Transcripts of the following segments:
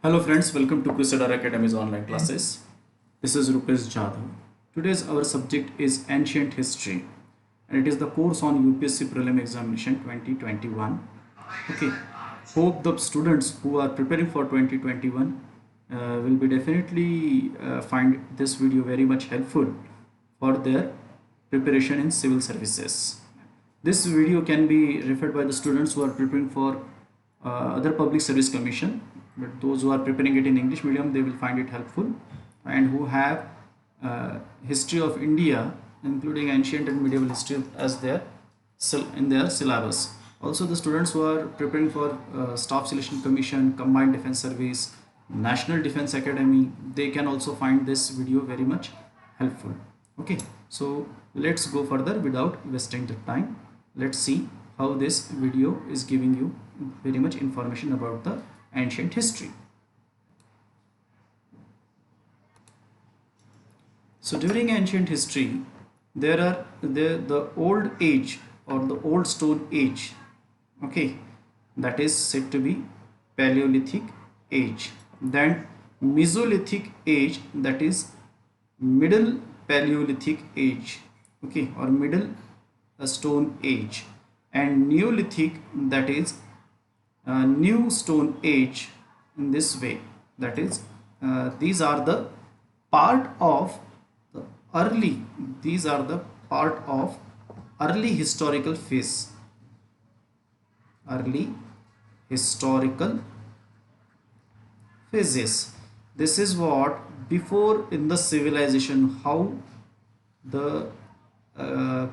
Hello friends, welcome to Crusader Academy's online classes. This is Rupesh Jadhav. Today's our subject is Ancient History and it is the course on UPSC Prelim Examination 2021. Okay, hope the students who are preparing for 2021 will be definitely find this video very much helpful for their preparation in civil services. This video can be referred by the students who are preparing for other public service commission, but those who are preparing it in English medium, they will find it helpful, and who have history of India including ancient and medieval history as their in their syllabus. Also the students who are preparing for staff selection commission, combined defense service, national defense academy, they can also find this video very much helpful. Okay, so let's go further without wasting the time. Let's see how this video is giving you very much information about the ancient history. So during ancient history, there are the old age or the old stone age, okay, that is said to be Paleolithic age. Then Mesolithic age, that is middle Paleolithic age, okay, or middle stone age, and Neolithic, that is new stone age. In this way, that is these are the part of the early these are the part of early historical phase, early historical phases. This is what before in the civilization, how the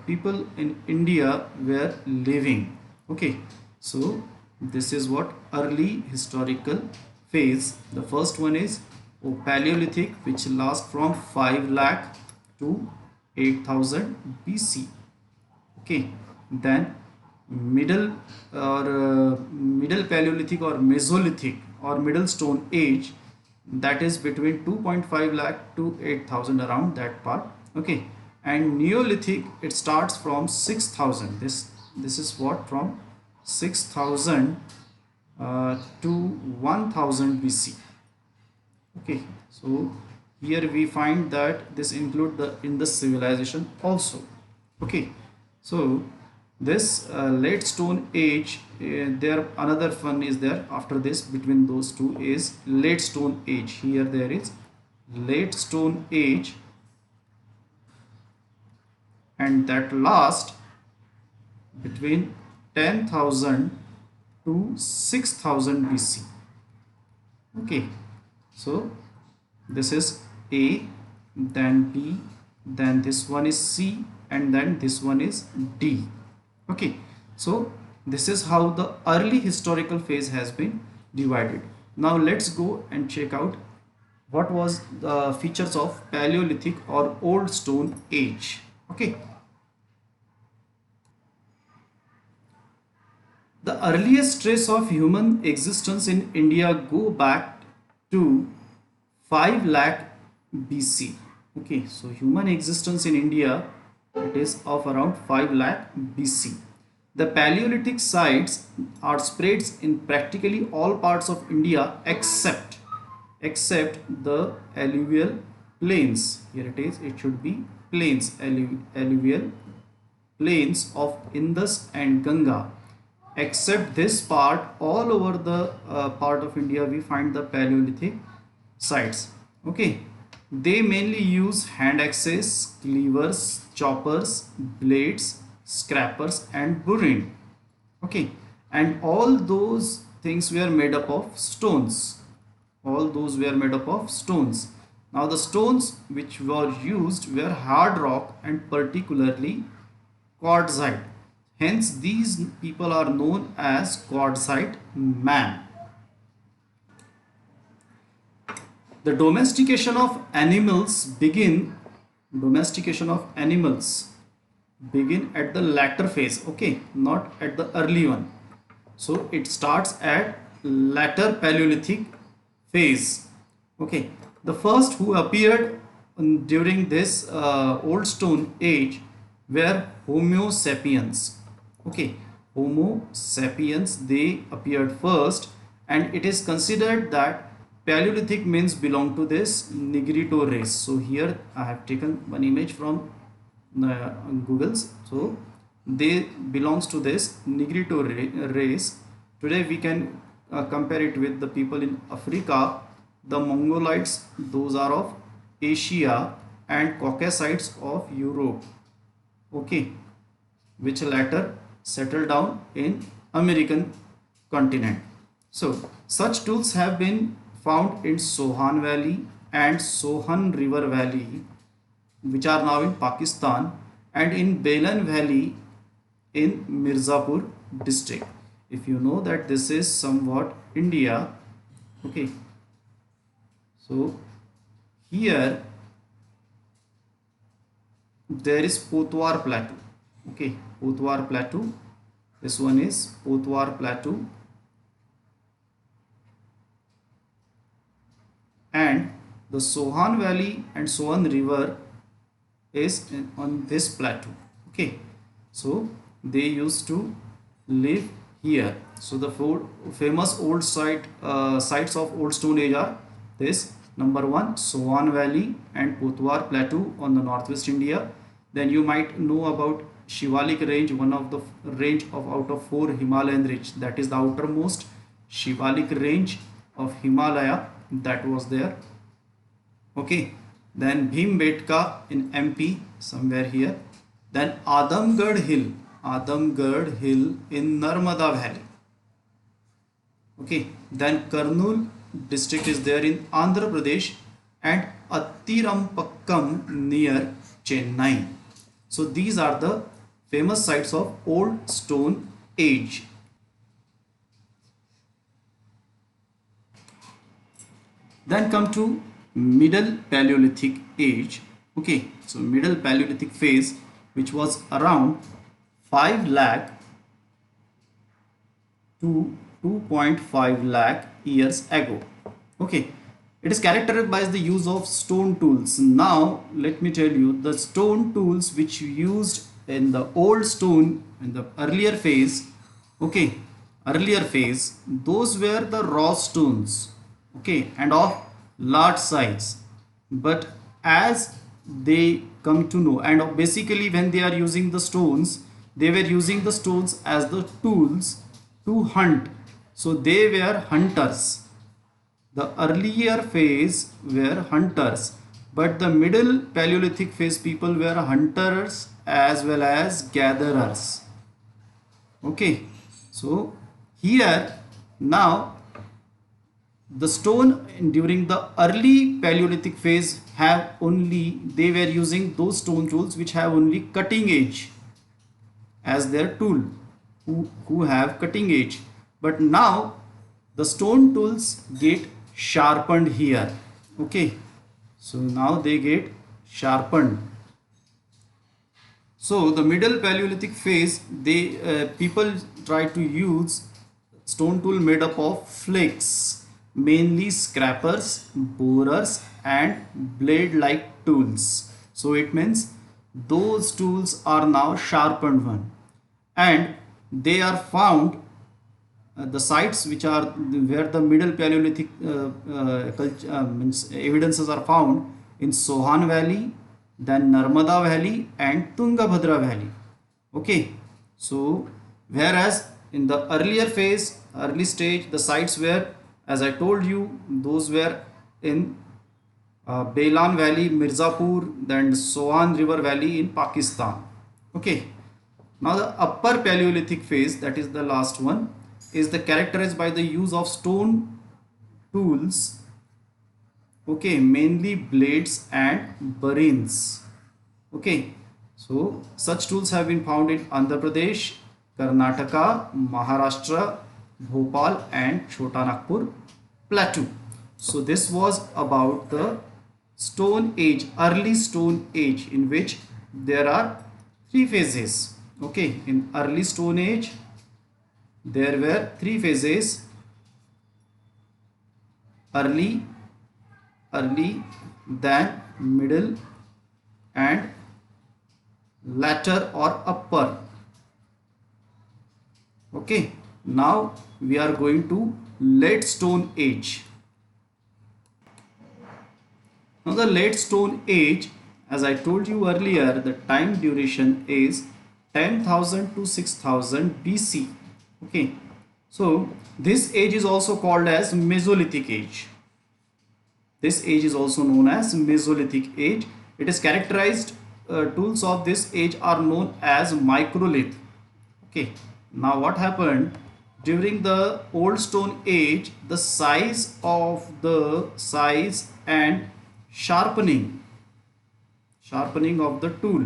people in India were living. Okay, so this is what early historical phase. The first one is Paleolithic, which lasts from 5 lakh to 8000 BC. Okay, then middle Paleolithic or Mesolithic or middle stone age, that is between 2.5 lakh to 8000, around that part. Okay, and Neolithic, it starts from 6000. This is what, from 6000 to 1000 BC. Okay, so here we find that this include the in the civilization also. Okay, so this late stone age, there another one is there after this. Between those two is late stone age. Here there is late stone age, and that last between 10,000 to 6000 BC. Okay, so this is A, then B, then this one is C, and then this one is D. Okay, so this is how the early historical phase has been divided. Now let's go and check out what was the features of Paleolithic or old stone age. Okay, the earliest trace of human existence in India go back to 5 lakh BC. Okay, so human existence in India, it is of around 5 lakh BC. The Paleolithic sites are spread in practically all parts of India except the alluvial plains. Here it is, it should be plains, alluvial plains of Indus and Ganga. Except this part, all over the part of India we find the Paleolithic sites. Okay, they mainly use hand axes, cleavers, choppers, blades, scrapers, and burrin. Okay, and all those things were made up of stones. All those were made up of stones. Now the stones which were used were hard rock and particularly quartzite. Hence these people are known as quartzite man. The domestication of animals begin at the latter phase. Okay, not at the early one. So it starts at latter Paleolithic phase. Okay, the first who appeared during this old stone age were Homo sapiens. Okay, Homo sapiens, they appeared first, and it is considered that Paleolithic means belong to this Negrito race. So here I have taken one image from Google's. So they belongs to this Negrito race. Today we can compare it with the people in Africa. The Mongolites, those are of Asia, and Caucasites of Europe. Okay, which latter settled down in American continent. So such tools have been found in Sohan Valley and Sohan River Valley, which are now in Pakistan, and in Belan Valley in Mirzapur district. If you know that this is somewhat India, okay. So here there is Potwar Plateau. Okay, Potwar Plateau. This one is Potwar Plateau, and the Sohan Valley and Sohan River is on this plateau. Okay, so they used to live here. So the four famous old sites of old Stone Age are this: number one, Sohan Valley and Potwar Plateau on the northwest India. Then you might know about Shivalik range, one of the range of out of four Himalayan range, that is the outermost Shivalik range of Himalaya, that was there. Okay, then Bhimbetka in MP, somewhere here. Then Adamgarh Hill in Narmada Valley. Okay, then Kurnool district is there in Andhra Pradesh, and Attirampakkam near Chennai. So these are the famous sites of Old Stone Age. Then come to Middle Paleolithic Age. Okay, so Middle Paleolithic phase, which was around 5 lakh to 2.5 lakh years ago. Okay, it is characterized by the use of stone tools. Now let me tell you the stone tools which used in the old stone in the earlier phase. Okay, earlier phase, those were the raw stones. Okay, and of large size. But as they come to know, and basically when they are using the stones, they were using the stones as the tools to hunt. So they were hunters. The earlier phase were hunters, but the middle Paleolithic phase people were hunters as well as gatherers. Okay, so here now the stone during the early Paleolithic phase have only, they were using those stone tools which have only cutting edge as their tool, who have cutting edge. But now the stone tools get sharpened here. Okay, so now they get sharpened. So the middle Paleolithic phase, they people try to use stone tool made up of flakes, mainly scrapers, borers, and blade like tools. So it means those tools are now sharpened one, and they are found the sites which are where the middle Paleolithic means evidences are found in Sohan Valley, then Narmada Valley, and Tungabhadra Valley. Okay, so whereas in the earlier phase, early stage, the sites were, as I told you, those were in Belan Valley, Mirzapur, then Sohan River Valley in Pakistan. Okay, now the upper Paleolithic phase, that is the last one, is the characterized by the use of stone tools. Okay, mainly blades and burins. Okay, so such tools have been found in Andhra Pradesh, Karnataka, Maharashtra, Bhopal, and Chota Nagpur plateau. So this was about the Stone Age, early Stone Age, in which there are three phases. Okay, in early Stone Age there were three phases: early, then middle, and latter or upper. Okay, now we are going to late Stone Age. Now the late Stone Age, as I told you earlier, the time duration is 10,000 to 6,000 BC. Okay, so this age is also called as Mesolithic age. This age is also known as Mesolithic age. It is characterized, tools of this age are known as microlith. Okay, now what happened during the old stone age, the size and sharpening of the tool.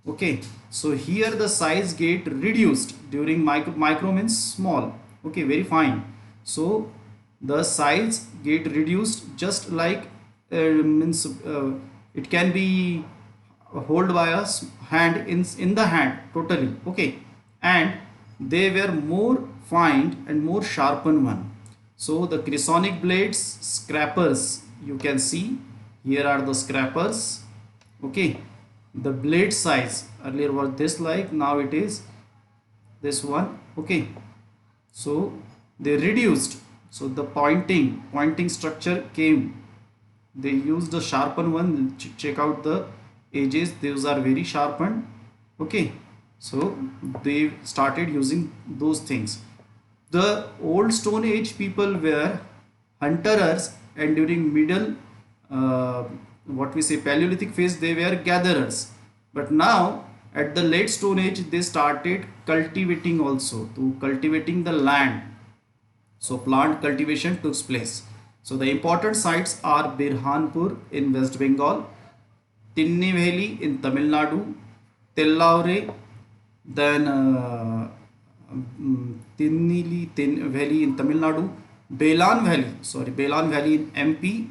Okay, so here the size get reduced during micro means small. Okay, very fine. So the size get reduced, just like means it can be hold by a hand in the hand totally. Okay, and they were more fine and more sharpened one. So the chrysonic blades, scrapers, you can see here are the scrapers. Okay, the blade size earlier was this, like now it is this one. Okay, so they reduced, so the pointing structure came. They used the sharpened one. Check out the edges, those are very sharpened. Okay, so they started using those things. The old stone age people were hunterers, and during middle what we say Paleolithic phase, they were gatherers. But now at the late stone age they started cultivating, also to cultivating the land. So plant cultivation took place. So the important sites are Birhanpur in West Bengal, Tinnevelli in Tamil Nadu, Tellaure, then Valley in Tamil Nadu, Belan Valley in MP.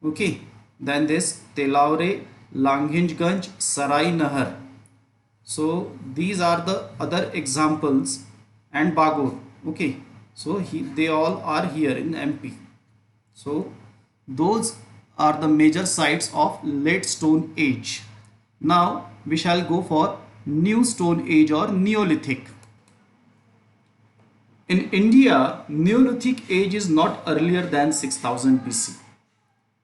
Okay, then this Tellaure, Langhinjganj, Sarai Nahar. So these are the other examples, and Bagor. Okay, so they all are here in MP. So those are the major sites of late stone age. Now we shall go for new stone age or Neolithic. In India, Neolithic age is not earlier than 6000 BC,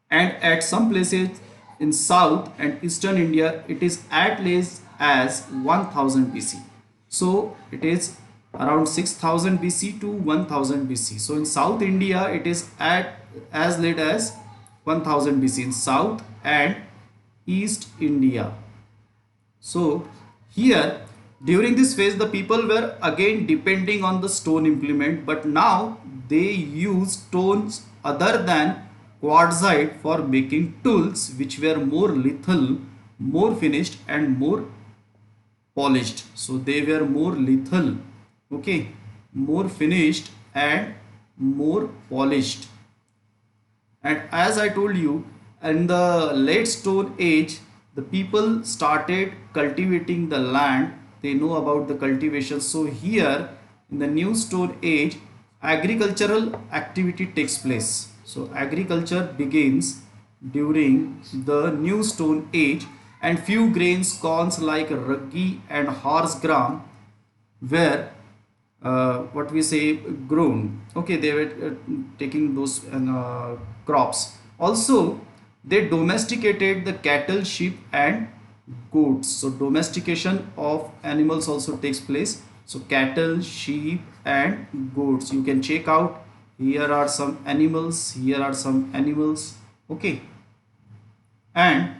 and at some places in South and Eastern India it is at least as 1000 BC. So it is around 6000 BC to 1000 BC. So in South India it is at as late as 1000 BC in South and East India. So here during this phase the people were again depending on the stone implement, but now they use stones other than quartzite for making tools which were more lethal, more finished and more polished. So they were more lethal, okay, more finished and more polished. And as I told you, in the late stone age the people started cultivating the land. They know about the cultivation. So here in the new stone age agricultural activity takes place. So agriculture begins during the new stone age, and few grains, corns like ragi and horse gram were what we say grown. Okay, they were taking those crops. Also they domesticated the cattle, sheep and goats. So domestication of animals also takes place. So cattle, sheep and goats, you can check out, here are some animals, here are some animals. Okay, and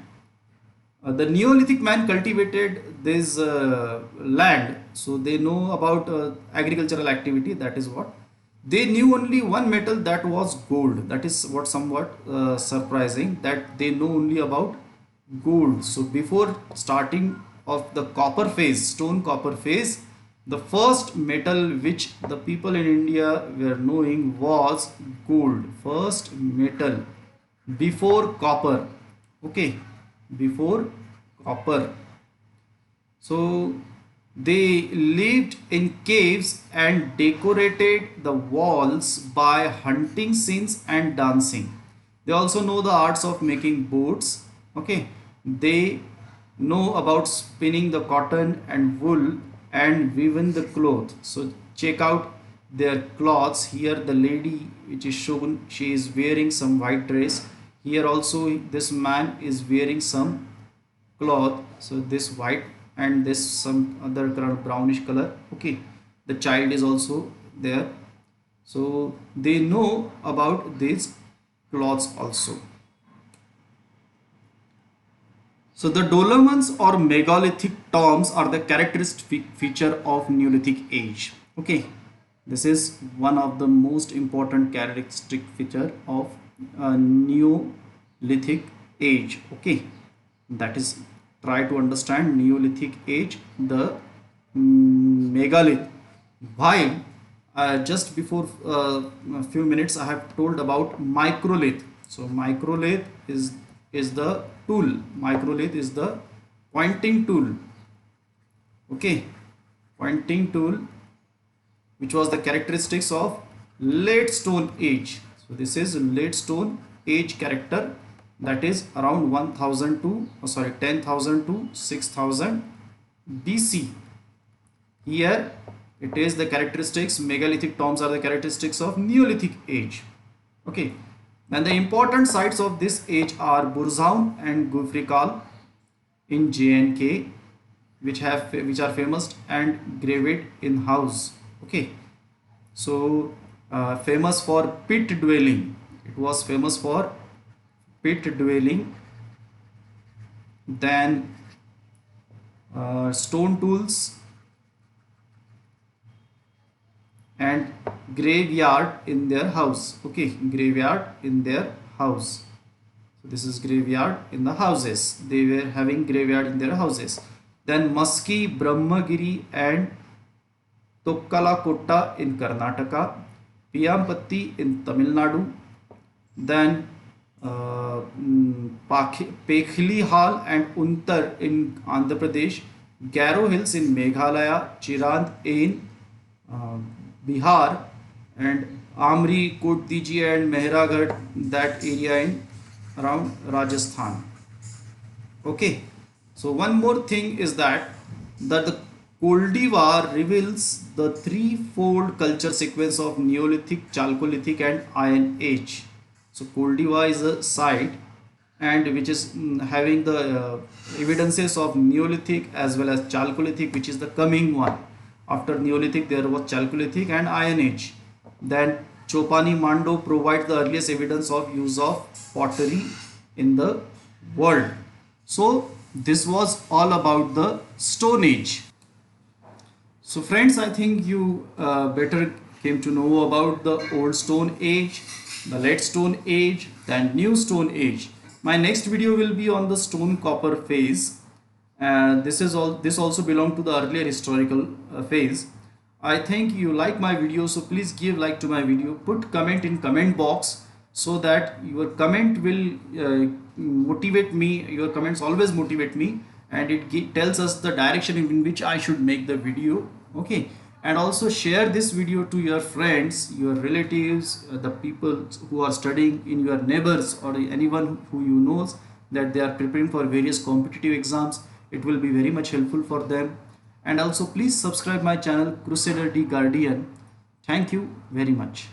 the Neolithic man cultivated this land, so they know about agricultural activity. That is what they knew, only one metal, that was gold. That is what somewhat surprising, that they know only about gold. So before starting of the copper phase, stone copper phase, the first metal which the people in India were knowing was gold. First metal before copper. Okay, before copper. So they lived in caves and decorated the walls by hunting scenes and dancing. They also know the arts of making boats. Okay, they know about spinning the cotton and wool and weaving the cloth. So check out their cloths. Here the lady which is shown, she is wearing some white dress. Here also this man is wearing some cloth, so this white and this some other color, brownish color. Okay, the child is also there, so they know about these cloths also. So the dolomens or megalithic tombs are the characteristic feature of Neolithic age. Okay, this is one of the most important characteristic feature of Neolithic age. Okay, that is, try to understand Neolithic age, the megalith. While just before a few minutes I have told about microlith. So microlith is the tool. Microlith is the pointing tool. Okay, pointing tool, which was the characteristics of late stone age. So this is late stone age character, that is around 1000 to 10,000 to 6000 BC. Here it is the characteristics, megalithic tombs are the characteristics of Neolithic age. Okay, then the important sites of this age are Burzahn and Gufrikal in JNK, which are famous, and Gravate in House. Okay, so famous for pit dwelling. It was famous for pit dwelling. Then stone tools and graveyard in their house. Okay, graveyard in their house. So this is graveyard in the houses. They were having graveyard in their houses. Then Maski, Brahmagiri and Tokkalakotta in Karnataka, Piyampatti in Tamil Nadu, then Pekhli Hall and Untar in Andhra Pradesh, Garo Hills in Meghalaya, Chirand in Bihar, and Amri, Kotdiji and Mehragarh, that area in around Rajasthan. Okay, so one more thing is that the Koldivar reveals the threefold culture sequence of Neolithic, Chalcolithic and Iron Age. So Koldivar is a site and which is having the evidences of Neolithic as well as Chalcolithic, which is the coming one. After Neolithic there was Chalcolithic and Iron Age. Then Chopani Mando provides the earliest evidence of use of pottery in the world. So this was all about the Stone Age. So friends, I think you better came to know about the Old Stone Age, the Late Stone Age, then New Stone Age. My next video will be on the Stone Copper phase. This also belong to the earlier historical phase. I think you like my video, so please give like to my video. Put comment in comment box so that your comment will motivate me. Your comments always motivate me, and it tells us the direction in which I should make the video. Okay, and also share this video to your friends, your relatives, the people who are studying, in your neighbors, or anyone who you knows that they are preparing for various competitive exams. It will be very much helpful for them. And also please subscribe my channel Crusader D Guardian. Thank you very much.